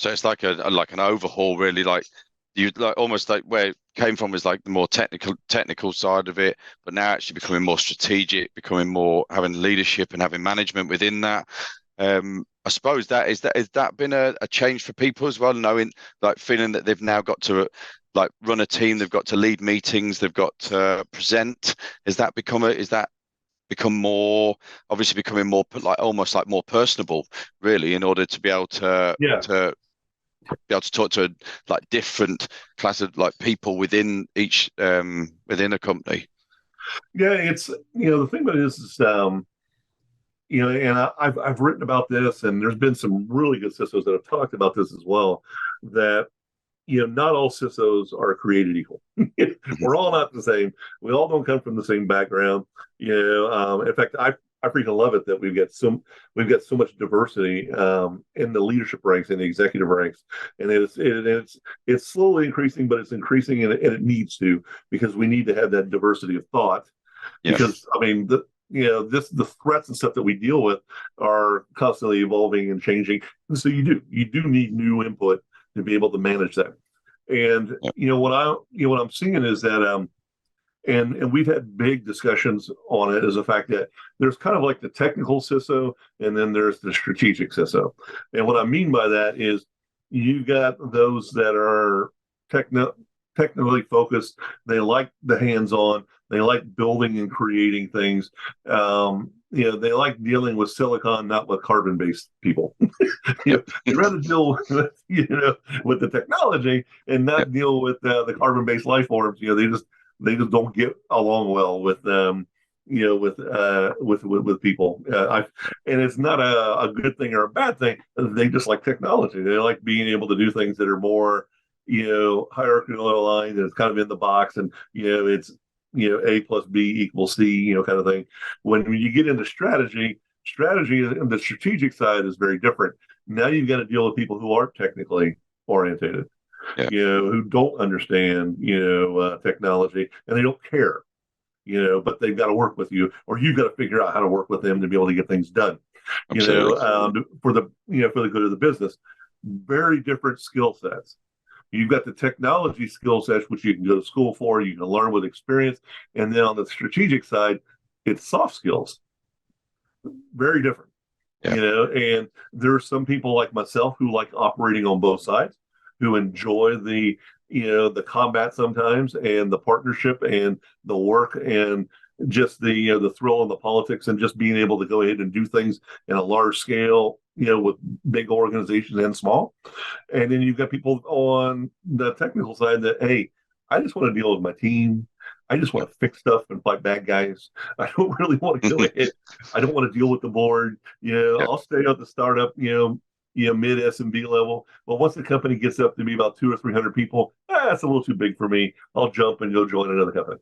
So it's like like an overhaul, really. Like you like almost like where it came from is like the more technical side of it, but now actually becoming more strategic, becoming more having leadership and having management within that. I suppose has that been a change for people as well, knowing like feeling that they've now got to like run a team, they've got to lead meetings, they've got to present. Is that become more obviously becoming more like almost like more personable, really, in order to be able Yeah. to be able to talk to like different class of like people within each within a company. Yeah, it's the thing about it is and I've written about this, and there's been some really good CISOs that have talked about this as well. That not all CISOs are created equal. Mhm. We're all not the same. We all don't come from the same background. In fact, I freaking love it that we've got so much diversity in the leadership ranks and the executive ranks, and it's slowly increasing, but it's increasing, and it needs to, because we need to have that diversity of thought. Yeah, Because I mean, the threats and stuff that we deal with are constantly evolving and changing, and so you do need new input to be able to manage that. And yeah, what I'm seeing is that and we've had big discussions on it, is the fact that there's kind of like the technical CISO, and then there's the strategic CISO. And what I mean by that is you got those that are techno technically focused. They like the hands-on. They like building and creating things. They like dealing with silicon, not with carbon-based people. yeah, They'd rather deal with with the technology and yeah, not deal with the carbon-based life forms. They just don't get along well with with people. And it's not a good thing or a bad thing. They just like technology. They like being able to do things that are more hierarchical aligned, and it's kind of in the box, and it's A plus B equals C, kind of thing. When you get into strategy and the strategic side is very different. Now you've got to deal with people who aren't technically orientated, yeah, who don't understand, technology, and they don't care, but they've got to work with you, or you've got to figure out how to work with them to be able to get things done, absolutely. for the good of the business. Very different skill sets. You've got the technology skill sets, which you can go to school for, you can learn with experience. And then on the strategic side, it's soft skills. Very different. Yeah, And there are some people like myself who like operating on both sides, who enjoy the combat sometimes, and the partnership, and the work, and just the thrill of the politics, and just being able to go ahead and do things in a large scale, with big organizations and small. And then you've got people on the technical side that, hey, I just want to deal with my team. I just yeah. want to fix stuff and fight bad guys. I don't really want to go ahead. I don't want to deal with the board. Yeah, I'll stay at the startup, mid S&B level. But once the company gets up to be about 200 or 300 people, that's a little too big for me. I'll jump and go join another company.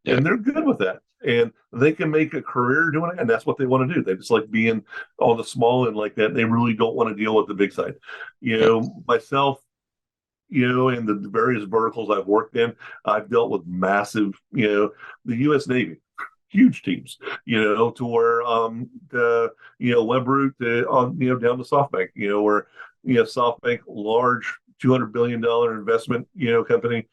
yeah, And they're good with that. And they can make a career doing it, and that's what they want to do. They just like being on the small end like that. They really don't want to deal with the big side. yeah, Myself, in the various verticals I've worked in, I've dealt with massive, the U.S. Navy, huge teams, to where Webroot on down to SoftBank, where SoftBank, large $200 billion investment, company,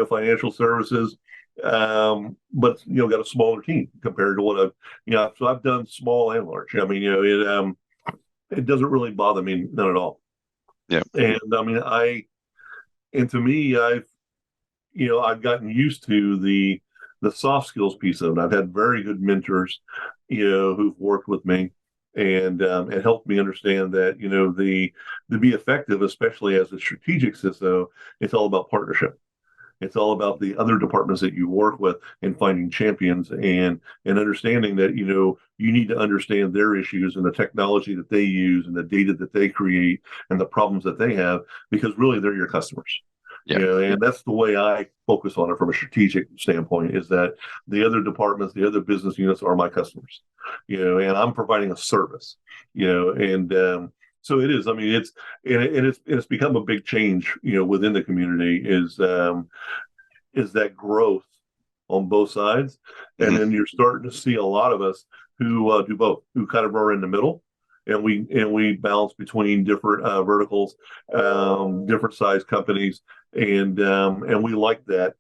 financial services, but got a smaller team compared to what so I've done small and large. I mean, it doesn't really bother me, none at all. yeah. And I mean, and to me, I've gotten used to the soft skills piece of it. I've had very good mentors, who've worked with me, and helped me understand that the to be effective, especially as a strategic CISO, it's all about partnership. It's all about the other departments that you work with, and finding champions, and understanding that you need to understand their issues, and the technology that they use, and the data that they create, and the problems that they have, because really they're your customers. Yeah. And that's the way I focus on it from a strategic standpoint, is that the other departments, the other business units are my customers, and I'm providing a service, and so it is. I mean, it's become a big change, within the community, is that growth on both sides. And Hmm. then you're starting to see a lot of us who do both, who kind of are in the middle, we balance between different verticals, different size companies, and we like that.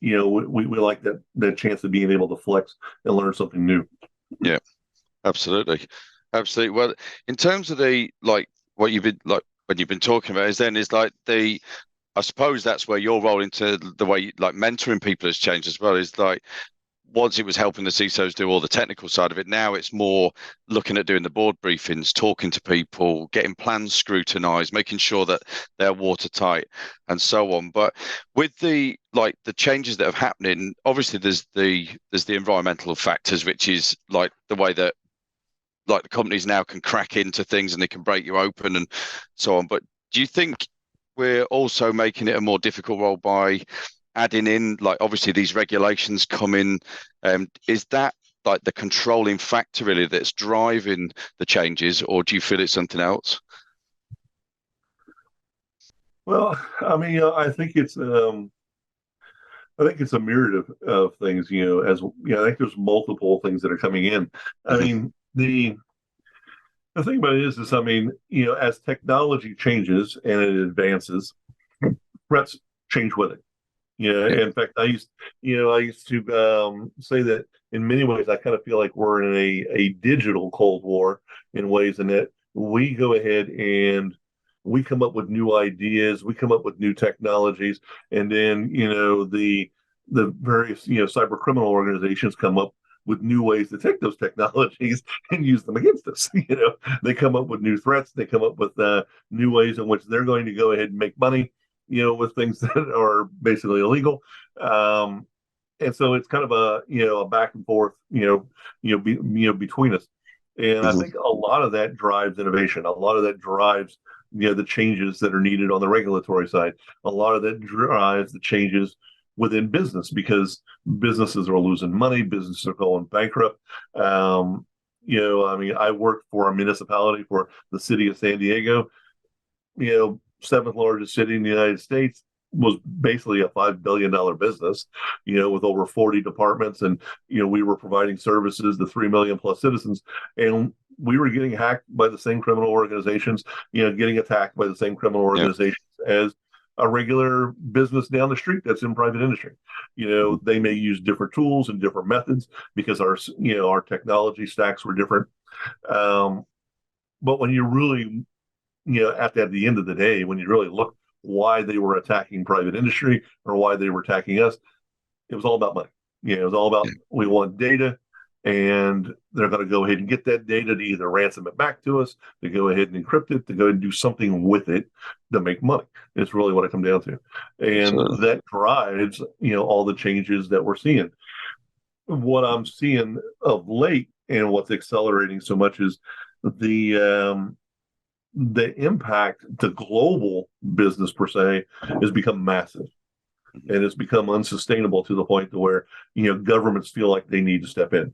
We like that chance of being able to flex and learn something new. Yeah, absolutely. Absolutely. Well, in terms of the like what you've been like when you've been talking about is like the I suppose that's where your role into the way like mentoring people has changed as well. Is like once it was helping the CISOs do all the technical side of it, now it's more looking at doing the board briefings, talking to people, getting plans scrutinized, making sure that they're watertight and so on. But with the like the changes that have happening, obviously there's the environmental factors, which is like the way that like the companies now can crack into things and they can break you open and so on. But do you think we're also making it a more difficult role by adding in like obviously these regulations come in? Is that like the controlling factor really that's driving the changes, or do you feel it's something else? Well, I mean, I think it's a myriad of things. I think there's multiple things that are coming in. I Hmm. mean, the thing about it is I mean, as technology changes and it advances, threats change with it. Yeah. In fact, I used to say that in many ways, I kind of feel like we're in a digital Cold War in ways in that we go ahead and we come up with new ideas, we come up with new technologies, and then the various cyber criminal organizations come up with new ways to take those technologies and use them against us. They come up with new threats, they come up with new ways in which they're going to go ahead and make money with things that are basically illegal. And so it's kind of a back and forth, between us. And I Hmm. think a lot of that drives innovation. A lot of that drives, the changes that are needed on the regulatory side. A lot of that drives the changes within business because businesses are losing money, businesses are going bankrupt. I mean, I worked for a municipality for the city of San Diego. Seventh largest city in the United States, was basically a $5 billion business, with over 40 departments, and we were providing services to 3 million plus citizens, and we were getting hacked by the same criminal organizations, getting attacked by the same criminal Yeah. organizations as a regular business down the street that's in private industry. They may use different tools and different methods because our technology stacks were different. Um, but when you really at the end of the day, when you really look why they were attacking private industry or why they were attacking us, it was all about money. It was all about Yeah. we want data, and they're going to go ahead and get that data to either ransom it back to us, to go ahead and encrypt it, to go and do something with it to make money. It's really what it comes down to, and Absolutely. that drives all the changes that we're seeing. What I'm seeing of late, and what's accelerating so much is the the impact to global business per se has become massive, Mhm. and it's become unsustainable to the point to where governments feel like they need to step in,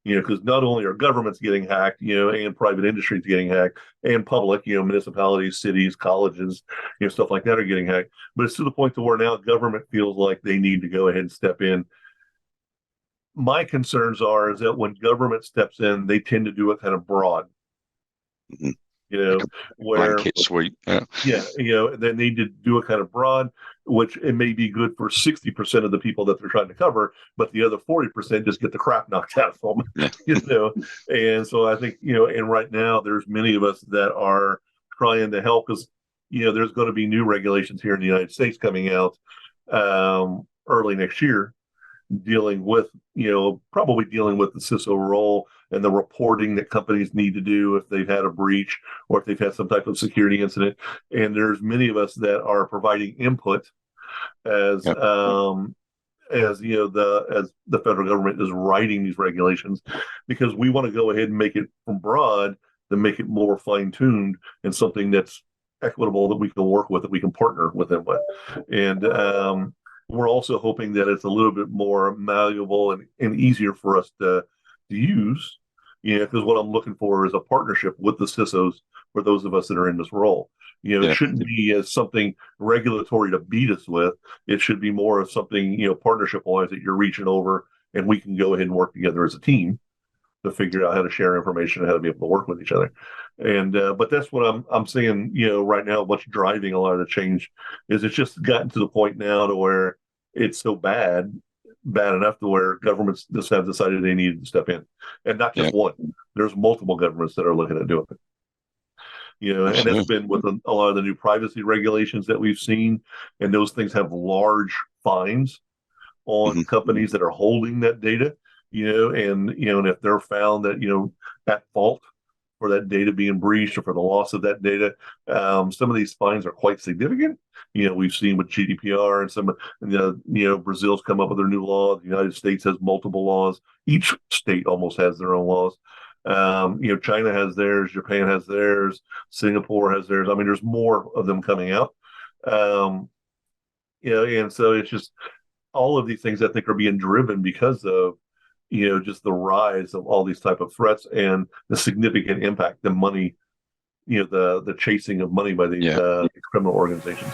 because not only are governments getting hacked, and private industry is getting hacked, and public, municipalities, cities, colleges, stuff like that are getting hacked, but it's to the point to where now government feels like they need to go ahead and step in. My concerns are is that when government steps in, they tend to do it kind of broad, Mhm. you Like know, a where blanket sweep. Yeah. yeah, they need to do it kind of broad, which it may be good for 60% of the people that they're trying to cover, but the other 40% just get the crap knocked out of them, Yeah. you know. And so I think, and right now there's many of us that are trying to help because, there's going to be new regulations here in the United States coming out early next year dealing with, probably dealing with the CISO role and the reporting that companies need to do if they've had a breach or if they've had some type of security incident. And there's many of us that are providing input as Yeah. as the federal government is writing these regulations because we want to go ahead and make it from broad to make it more fine tuned and something that's equitable that we can work with, that we can partner with them with. And we're also hoping that it's a little bit more malleable and easier for us to use. Because what I'm looking for is a partnership with the CISOs for those of us that are in this role. It Yeah. shouldn't be as something regulatory to beat us with. It should be more of something, partnership wise that you're reaching over and we can go ahead and work together as a team to figure out how to share information and how to be able to work with each other. And but that's what I'm seeing, right now. What's driving a lot of the change is it's just gotten to the point now to where it's so bad enough to where governments just have decided they needed to step in, and not just one. There's multiple governments that are looking at doing it. And that's been with a lot of the new privacy regulations that we've seen, and those things have large fines on companies that are holding that data, and if they're found that at fault for that data being breached or for the loss of that data, some of these fines are quite significant. We've seen with GDPR and some, Brazil's come up with their new law. The United States has multiple laws. Each state almost has their own laws. China has theirs, Japan has theirs, Singapore has theirs. I mean, there's more of them coming out. And so it's just all of these things I think are being driven because of, just the rise of all these type of threats and the significant impact, the money, the chasing of money by these criminal organizations.